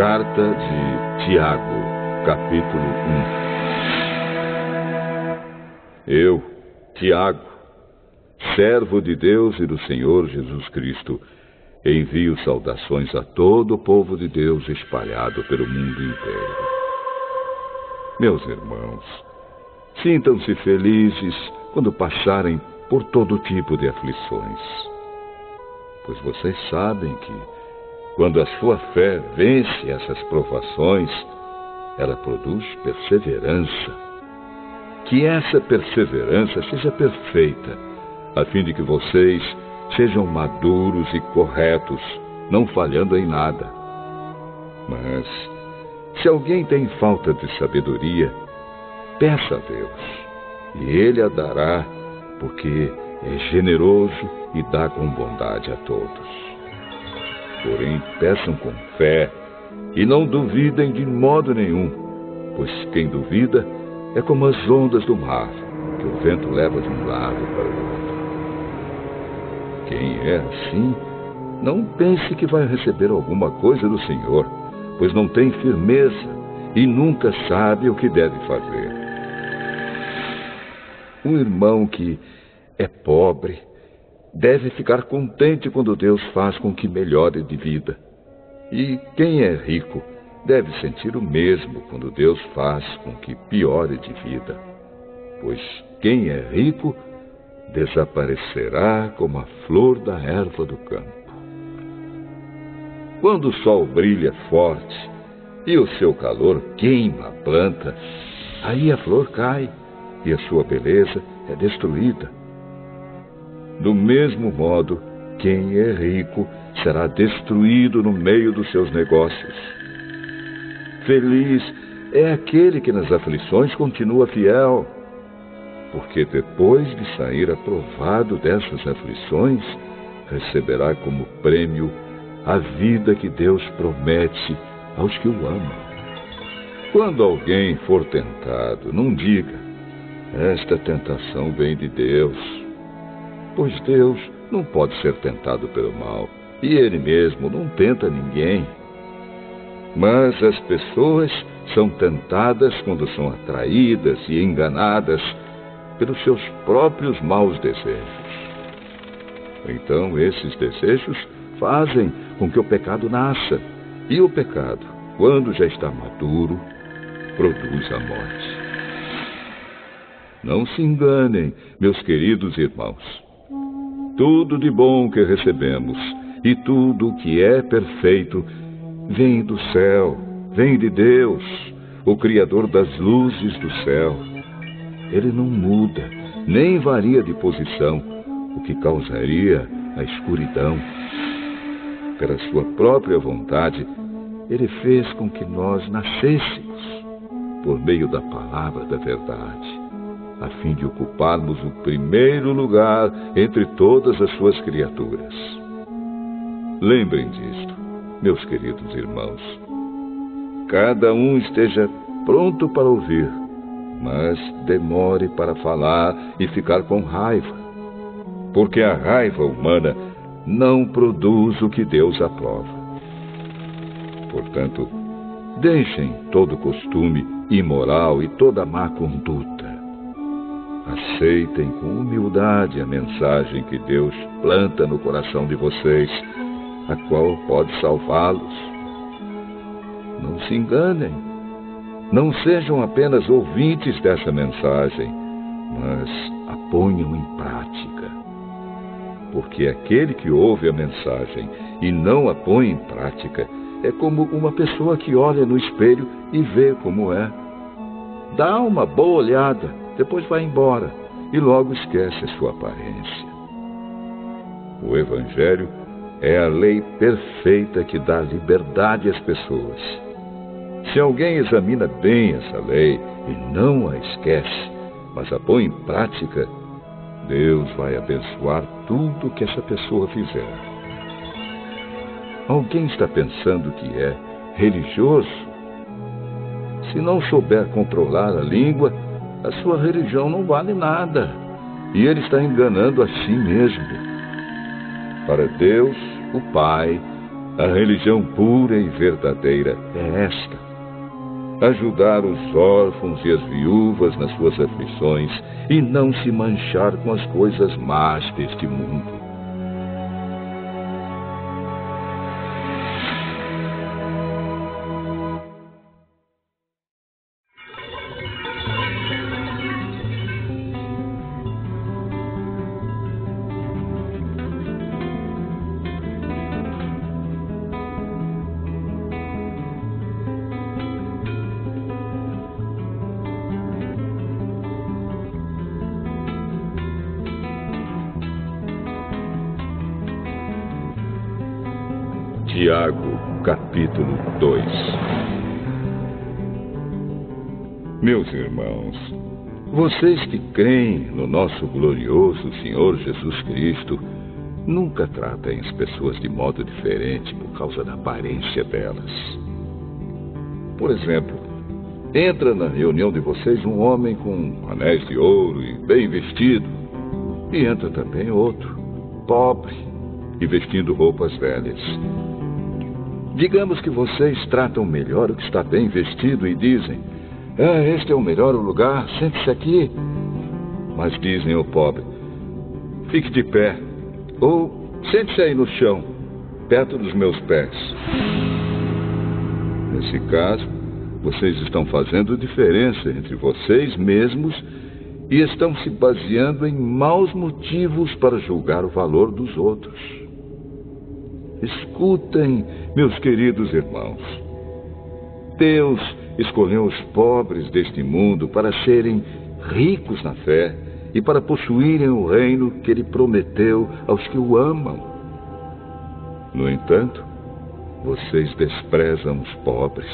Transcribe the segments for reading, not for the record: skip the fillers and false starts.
Carta de Tiago, capítulo 1. Eu, Tiago, servo de Deus e do Senhor Jesus Cristo, envio saudações a todo o povo de Deus espalhado pelo mundo inteiro. Meus irmãos, sintam-se felizes quando passarem por todo tipo de aflições, pois vocês sabem que, quando a sua fé vence essas provações, ela produz perseverança. Que essa perseverança seja perfeita, a fim de que vocês sejam maduros e corretos, não falhando em nada. Mas, se alguém tem falta de sabedoria, peça a Deus, e Ele a dará, porque é generoso e dá com bondade a todos. Porém, peçam com fé e não duvidem de modo nenhum, pois quem duvida é como as ondas do mar, que o vento leva de um lado para o outro. Quem é assim, não pense que vai receber alguma coisa do Senhor, pois não tem firmeza e nunca sabe o que deve fazer. Um irmão que é pobre deve ficar contente quando Deus faz com que melhore de vida. E quem é rico deve sentir o mesmo quando Deus faz com que piore de vida. Pois quem é rico desaparecerá como a flor da erva do campo. Quando o sol brilha forte e o seu calor queima a planta, aí a flor cai e a sua beleza é destruída. Do mesmo modo, quem é rico será destruído no meio dos seus negócios. Feliz é aquele que nas aflições continua fiel, porque depois de sair aprovado dessas aflições, receberá como prêmio a vida que Deus promete aos que o amam. Quando alguém for tentado, não diga: esta tentação vem de Deus, pois Deus não pode ser tentado pelo mal, e Ele mesmo não tenta ninguém. Mas as pessoas são tentadas quando são atraídas e enganadas pelos seus próprios maus desejos. Então esses desejos fazem com que o pecado nasça, e o pecado, quando já está maduro, produz a morte. Não se enganem, meus queridos irmãos. Tudo de bom que recebemos e tudo que é perfeito vem do céu, vem de Deus, o Criador das luzes do céu. Ele não muda, nem varia de posição, o que causaria a escuridão. Pela sua própria vontade, Ele fez com que nós nascêssemos por meio da palavra da verdade, a fim de ocuparmos o primeiro lugar entre todas as suas criaturas. Lembrem disto, meus queridos irmãos. Cada um esteja pronto para ouvir, mas demore para falar e ficar com raiva, porque a raiva humana não produz o que Deus aprova. Portanto, deixem todo costume imoral e toda má conduta. Aceitem com humildade a mensagem que Deus planta no coração de vocês, a qual pode salvá-los. Não se enganem. Não sejam apenas ouvintes dessa mensagem, mas a ponham em prática. Porque aquele que ouve a mensagem e não a põe em prática é como uma pessoa que olha no espelho e vê como é. Dá uma boa olhada, depois vai embora e logo esquece a sua aparência. O Evangelho é a lei perfeita que dá liberdade às pessoas. Se alguém examina bem essa lei e não a esquece, mas a põe em prática, Deus vai abençoar tudo que essa pessoa fizer. Alguém está pensando que é religioso? Se não souber controlar a língua, a sua religião não vale nada, e ele está enganando a si mesmo. Para Deus, o Pai, A religião pura e verdadeira é esta: ajudar os órfãos e as viúvas nas suas aflições e não se manchar com as coisas más deste mundo. Tiago, capítulo 2. Meus irmãos, vocês que creem no nosso glorioso Senhor Jesus Cristo, nunca tratem as pessoas de modo diferente por causa da aparência delas. Por exemplo, entra na reunião de vocês um homem com anéis de ouro e bem vestido, e entra também outro, pobre e vestindo roupas velhas. Digamos que vocês tratam melhor o que está bem vestido e dizem: este é o melhor lugar, sente-se aqui. Mas dizem ao pobre: fique de pé, ou sente-se aí no chão, perto dos meus pés. Nesse caso, vocês estão fazendo diferença entre vocês mesmos e estão se baseando em maus motivos para julgar o valor dos outros. Escutem, meus queridos irmãos. Deus escolheu os pobres deste mundo para serem ricos na fé e para possuírem o reino que Ele prometeu aos que o amam. No entanto, vocês desprezam os pobres.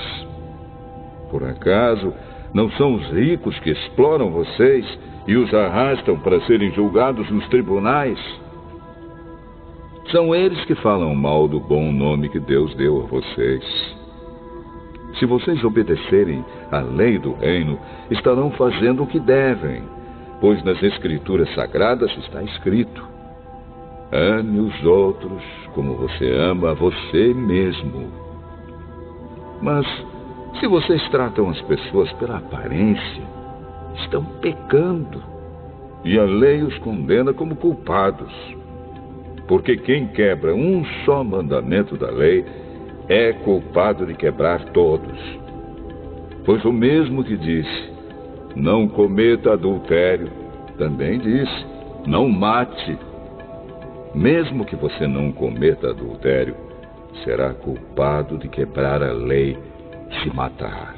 Por acaso, não são os ricos que exploram vocês e os arrastam para serem julgados nos tribunais? São eles que falam mal do bom nome que Deus deu a vocês. Se vocês obedecerem à lei do reino, estarão fazendo o que devem, pois nas Escrituras Sagradas está escrito: ame os outros como você ama a você mesmo. Mas, se vocês tratam as pessoas pela aparência, estão pecando, e a lei os condena como culpados. Porque quem quebra um só mandamento da lei é culpado de quebrar todos. Pois o mesmo que disse: não cometa adultério, também disse: não mate. Mesmo que você não cometa adultério, será culpado de quebrar a lei se matar.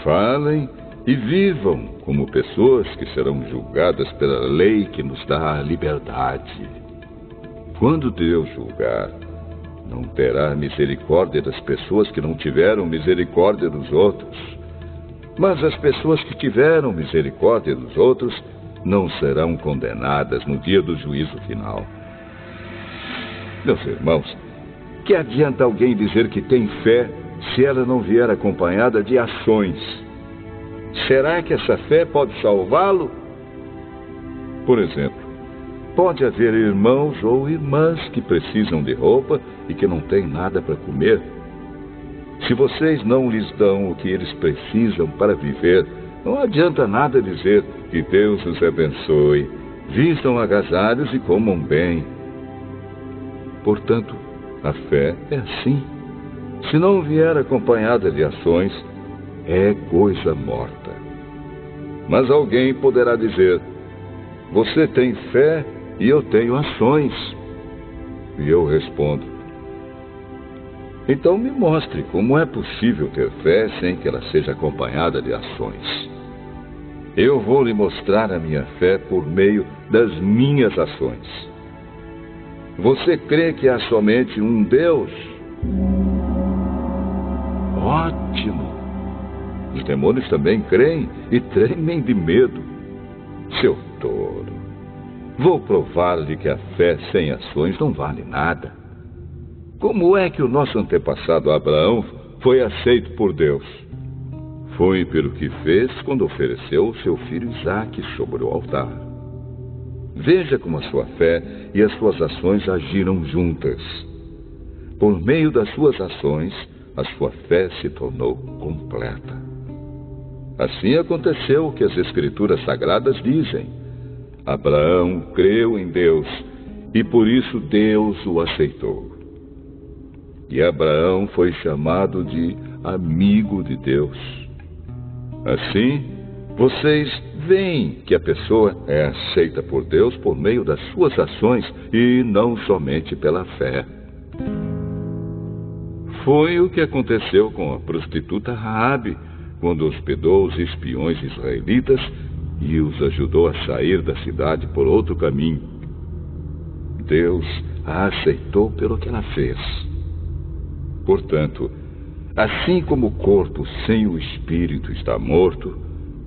Falem e vivam como pessoas que serão julgadas pela lei que nos dá a liberdade. Quando Deus julgar, não terá misericórdia das pessoas que não tiveram misericórdia dos outros. Mas as pessoas que tiveram misericórdia dos outros não serão condenadas no dia do juízo final. Meus irmãos, que adianta alguém dizer que tem fé se ela não vier acompanhada de ações? Será que essa fé pode salvá-lo? Por exemplo, pode haver irmãos ou irmãs que precisam de roupa e que não têm nada para comer. Se vocês não lhes dão o que eles precisam para viver, não adianta nada dizer que Deus os abençoe, vistam agasalhos e comam bem. Portanto, a fé é assim. Se não vier acompanhada de ações, é coisa morta. Mas alguém poderá dizer: você tem fé e eu tenho ações. E eu respondo: então me mostre como é possível ter fé sem que ela seja acompanhada de ações. Eu vou lhe mostrar a minha fé por meio das minhas ações. Você crê que há somente um Deus? Ótimo! Os demônios também creem e tremem de medo. Seu tolo! Vou provar-lhe que a fé sem ações não vale nada. Como é que o nosso antepassado Abraão foi aceito por Deus? Foi pelo que fez quando ofereceu o seu filho Isaque sobre o altar. Veja como a sua fé e as suas ações agiram juntas. por meio das suas ações, a sua fé se tornou completa. Assim aconteceu o que as Escrituras Sagradas dizem. Abraão creu em Deus e por isso Deus o aceitou. E Abraão foi chamado de amigo de Deus. Assim, vocês veem que a pessoa é aceita por Deus por meio das suas ações e não somente pela fé. Foi o que aconteceu com a prostituta Raabe, quando hospedou os espiões israelitas e os ajudou a sair da cidade por outro caminho. Deus a aceitou pelo que ela fez. Portanto, assim como o corpo sem o espírito está morto,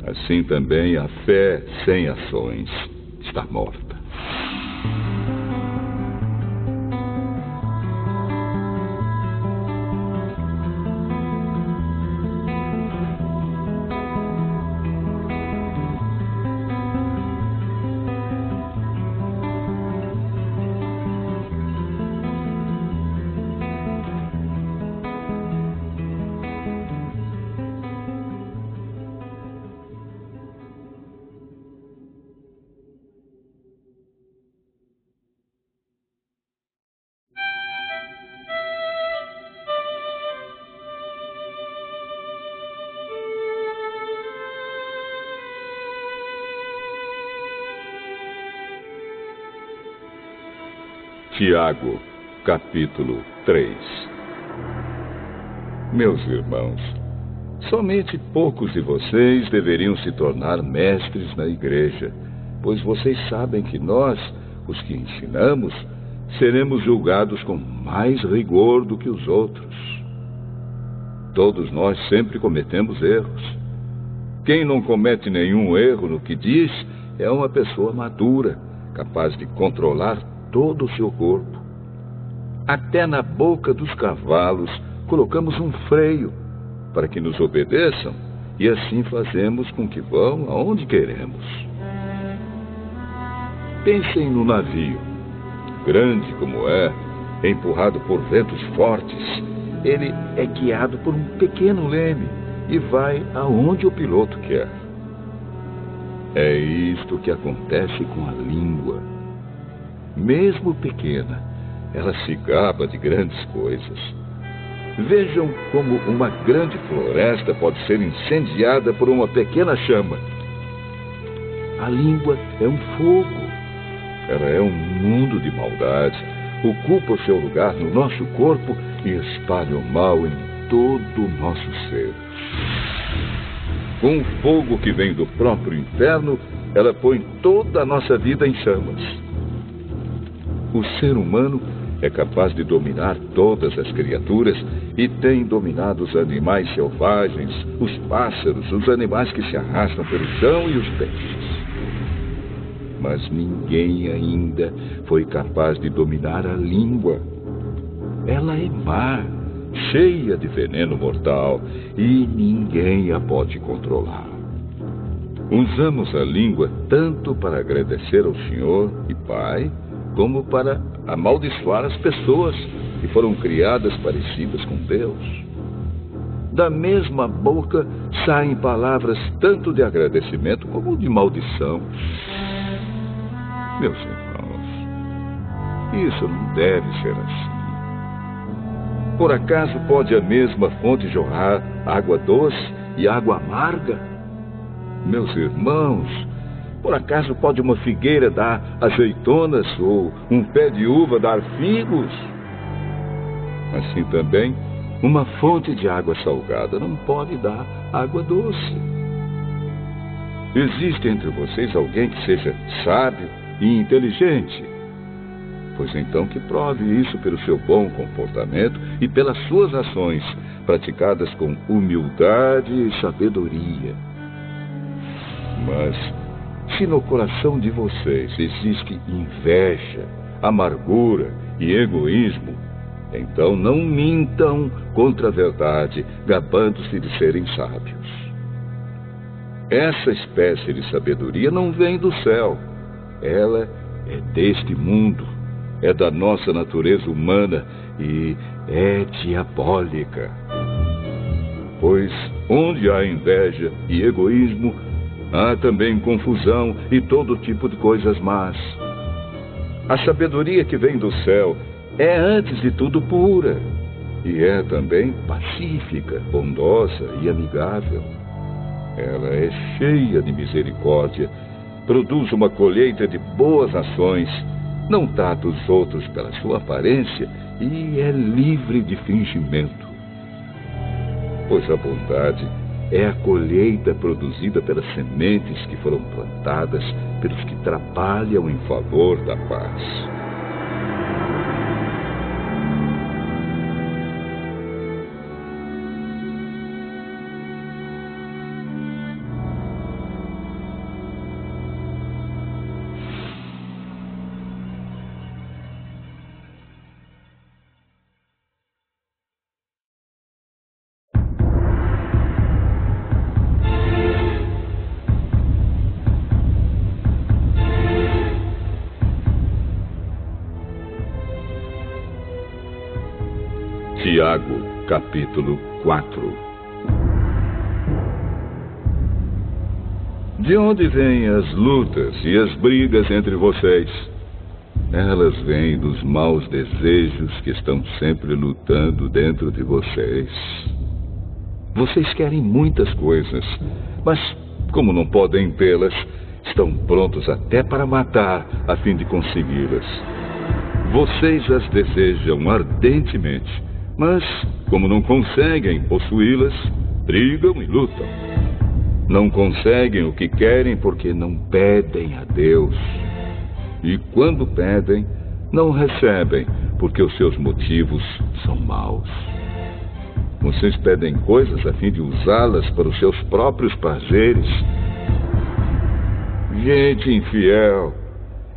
assim também a fé sem ações está morta. Tiago, capítulo 3. Meus irmãos, somente poucos de vocês deveriam se tornar mestres na igreja, pois vocês sabem que nós, os que ensinamos, seremos julgados com mais rigor do que os outros. Todos nós sempre cometemos erros. Quem não comete nenhum erro no que diz é uma pessoa madura, capaz de controlar todo o seu corpo. Até na boca dos cavalos colocamos um freio para que nos obedeçam e assim fazemos com que vão aonde queremos. Pensem no navio. Grande como é, empurrado por ventos fortes, ele é guiado por um pequeno leme e vai aonde o piloto quer. É isto que acontece com a língua. Mesmo pequena, ela se gaba de grandes coisas. Vejam como uma grande floresta pode ser incendiada por uma pequena chama. A língua é um fogo. Ela é um mundo de maldade, ocupa o seu lugar no nosso corpo e espalha o mal em todo o nosso ser. Com o fogo que vem do próprio inferno, ela põe toda a nossa vida em chamas. O ser humano é capaz de dominar todas as criaturas e tem dominado os animais selvagens, os pássaros, os animais que se arrastam pelo chão e os peixes. Mas ninguém ainda foi capaz de dominar a língua. Ela é má, cheia de veneno mortal e ninguém a pode controlar. Usamos a língua tanto para agradecer ao Senhor e Pai, como para amaldiçoar as pessoas que foram criadas parecidas com Deus. Da mesma boca saem palavras tanto de agradecimento como de maldição. Meus irmãos, isso não deve ser assim. Por acaso pode a mesma fonte jorrar água doce e água amarga? Meus irmãos, por acaso pode uma figueira dar azeitonas ou um pé de uva dar figos? Assim também, uma fonte de água salgada não pode dar água doce. Existe entre vocês alguém que seja sábio e inteligente? Pois então que prove isso pelo seu bom comportamento e pelas suas ações, praticadas com humildade e sabedoria. Mas se no coração de vocês existe inveja, amargura e egoísmo, então não mintam contra a verdade, gabando-se de serem sábios. Essa espécie de sabedoria não vem do céu. Ela é deste mundo é da nossa natureza humana e é diabólica. Pois onde há inveja e egoísmo, há também confusão e todo tipo de coisas más. A sabedoria que vem do céu é, antes de tudo, pura, e é também pacífica, bondosa e amigável. Ela é cheia de misericórdia, produz uma colheita de boas ações, não trata os outros pela sua aparência e é livre de fingimento. Pois a bondade é a colheita produzida pelas sementes que foram plantadas pelos que trabalham em favor da paz. Tiago, capítulo 4. De onde vêm as lutas e as brigas entre vocês? Elas vêm dos maus desejos que estão sempre lutando dentro de vocês. Vocês querem muitas coisas, mas como não podem tê-las, estão prontos até para matar a fim de consegui-las. Vocês as desejam ardentemente, mas, como não conseguem possuí-las, brigam e lutam. Não conseguem o que querem porque não pedem a Deus. E quando pedem, não recebem porque os seus motivos são maus. Vocês pedem coisas a fim de usá-las para os seus próprios prazeres. Gente infiel,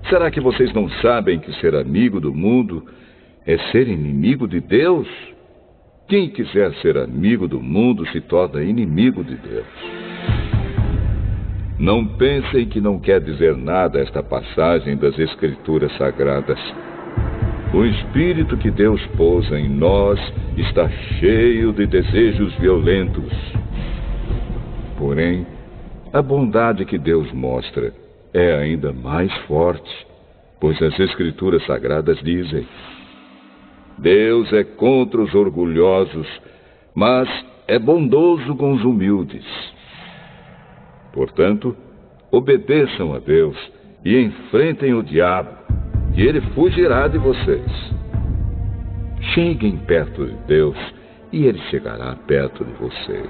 será que vocês não sabem que ser amigo do mundo é ser inimigo de Deus? Quem quiser ser amigo do mundo se torna inimigo de Deus. Não pensem que não quer dizer nada esta passagem das Escrituras Sagradas. O Espírito que Deus pôs em nós está cheio de desejos violentos. Porém, a bondade que Deus mostra é ainda mais forte, pois as Escrituras Sagradas dizem: Deus é contra os orgulhosos, mas é bondoso com os humildes. Portanto, obedeçam a Deus e enfrentem o diabo, e ele fugirá de vocês. Cheguem perto de Deus, e ele chegará perto de vocês.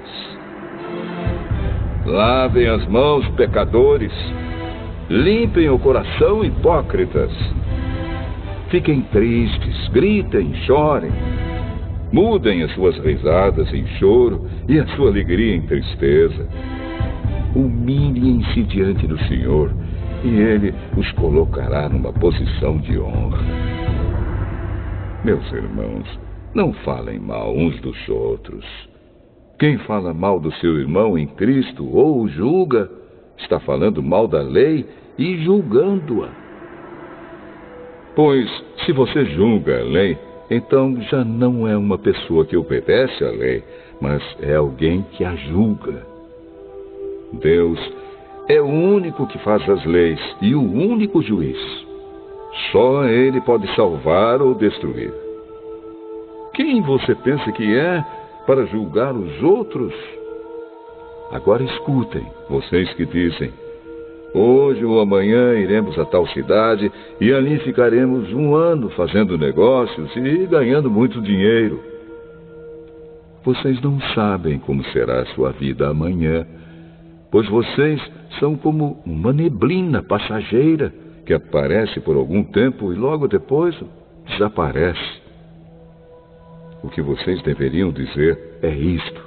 Lavem as mãos, pecadores. Limpem o coração, hipócritas. Fiquem tristes, gritem, chorem. Mudem as suas risadas em choro e a sua alegria em tristeza. Humilhem-se diante do Senhor e Ele os colocará numa posição de honra. Meus irmãos, não falem mal uns dos outros. Quem fala mal do seu irmão em Cristo ou o julga, está falando mal da lei e julgando-a. Pois, se você julga a lei, então já não é uma pessoa que obedece à lei, mas é alguém que a julga. Deus é o único que faz as leis e o único juiz. Só Ele pode salvar ou destruir. Quem você pensa que é para julgar os outros? Agora escutem, vocês que dizem: hoje ou amanhã iremos a tal cidade e ali ficaremos 1 ano fazendo negócios e ganhando muito dinheiro. Vocês não sabem como será a sua vida amanhã, pois vocês são como uma neblina passageira que aparece por algum tempo e logo depois desaparece. O que vocês deveriam dizer é isto: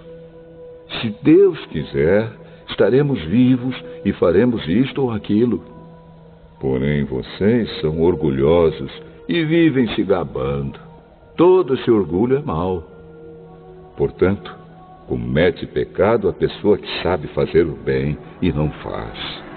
se Deus quiser, estaremos vivos e faremos isto ou aquilo. Porém, vocês são orgulhosos e vivem se gabando. Todo esse orgulho é mau. Portanto, comete pecado a pessoa que sabe fazer o bem e não faz.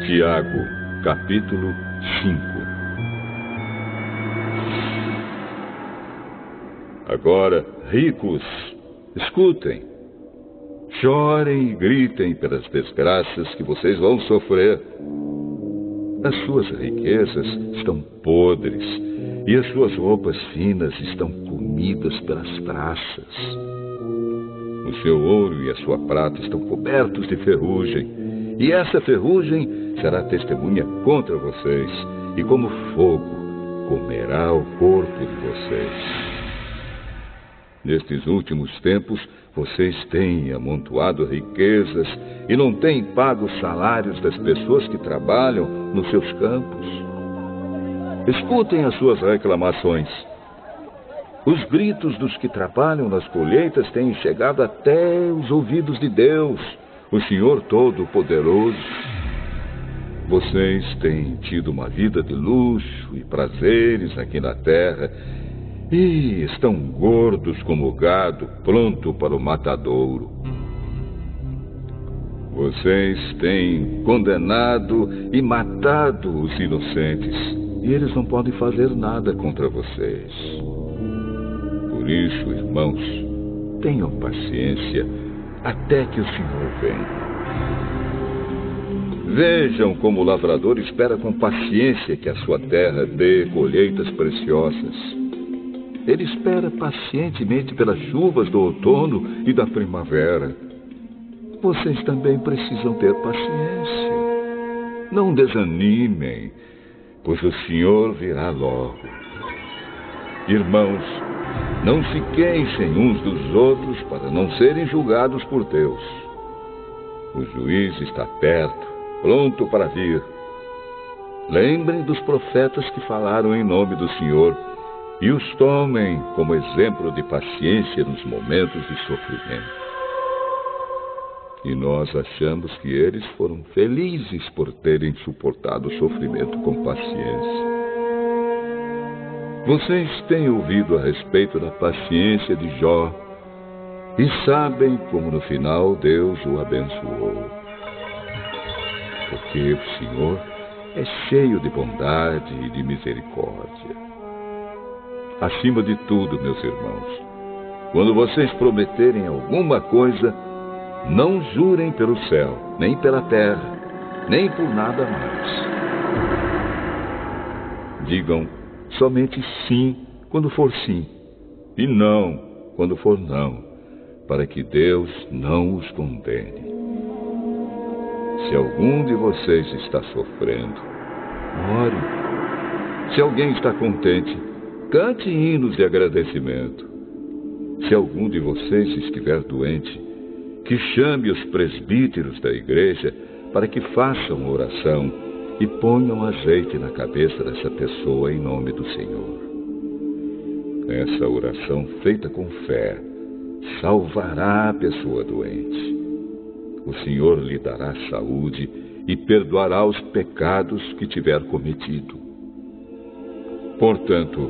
Tiago, capítulo 5. Agora, ricos, escutem, chorem e gritem pelas desgraças que vocês vão sofrer. As suas riquezas estão podres e as suas roupas finas estão comidas pelas traças. O seu ouro e a sua prata estão cobertos de ferrugem, e essa ferrugem será testemunha contra vocês, e como fogo comerá o corpo de vocês. Nestes últimos tempos, vocês têm amontoado riquezas e não têm pago os salários das pessoas que trabalham nos seus campos. Escutem as suas reclamações. Os gritos dos que trabalham nas colheitas têm chegado até os ouvidos de Deus, o Senhor Todo-Poderoso. Vocês têm tido uma vida de luxo e prazeres aqui na terra e estão gordos como gado, pronto para o matadouro. Vocês têm condenado e matado os inocentes e eles não podem fazer nada contra vocês. Por isso, irmãos, tenham paciência até que o Senhor venha. Vejam como o lavrador espera com paciência que a sua terra dê colheitas preciosas. Ele espera pacientemente pelas chuvas do outono e da primavera. Vocês também precisam ter paciência. Não desanimem, pois o Senhor virá logo. Irmãos, não se queixem uns dos outros para não serem julgados por Deus. O juiz está perto, pronto para vir. Lembrem dos profetas que falaram em nome do Senhor e os tomem como exemplo de paciência nos momentos de sofrimento. E nós achamos que eles foram felizes por terem suportado o sofrimento com paciência. Vocês têm ouvido a respeito da paciência de Jó e sabem como no final Deus o abençoou. Porque o Senhor é cheio de bondade e de misericórdia. Acima de tudo, meus irmãos, quando vocês prometerem alguma coisa, não jurem pelo céu, nem pela terra, nem por nada mais. Digam somente sim quando for sim, e não quando for não, para que Deus não os condene. Se algum de vocês está sofrendo, ore. Se alguém está contente, cante hinos de agradecimento. Se algum de vocês estiver doente, que chame os presbíteros da igreja para que façam oração e ponham azeite na cabeça dessa pessoa em nome do Senhor. Essa oração feita com fé salvará a pessoa doente. O Senhor lhe dará saúde e perdoará os pecados que tiver cometido. Portanto,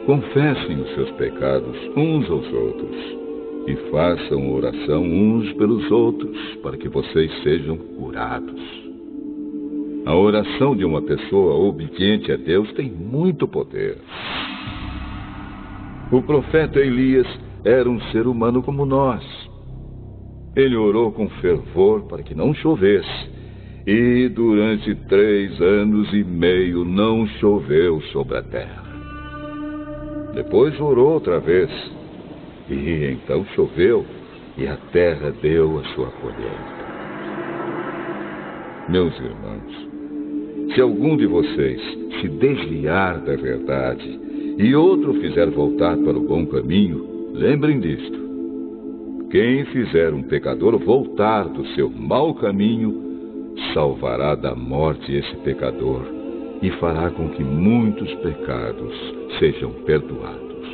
confessem os seus pecados uns aos outros e façam oração uns pelos outros para que vocês sejam curados. A oração de uma pessoa obediente a Deus tem muito poder. O profeta Elias era um ser humano como nós. Ele orou com fervor para que não chovesse, e durante 3 anos e meio não choveu sobre a terra. Depois orou outra vez, e então choveu, e a terra deu a sua colheita. Meus irmãos, se algum de vocês se desviar da verdade e outro fizer voltar para o bom caminho, lembrem disto. Quem fizer um pecador voltar do seu mau caminho, salvará da morte esse pecador e fará com que muitos pecados sejam perdoados.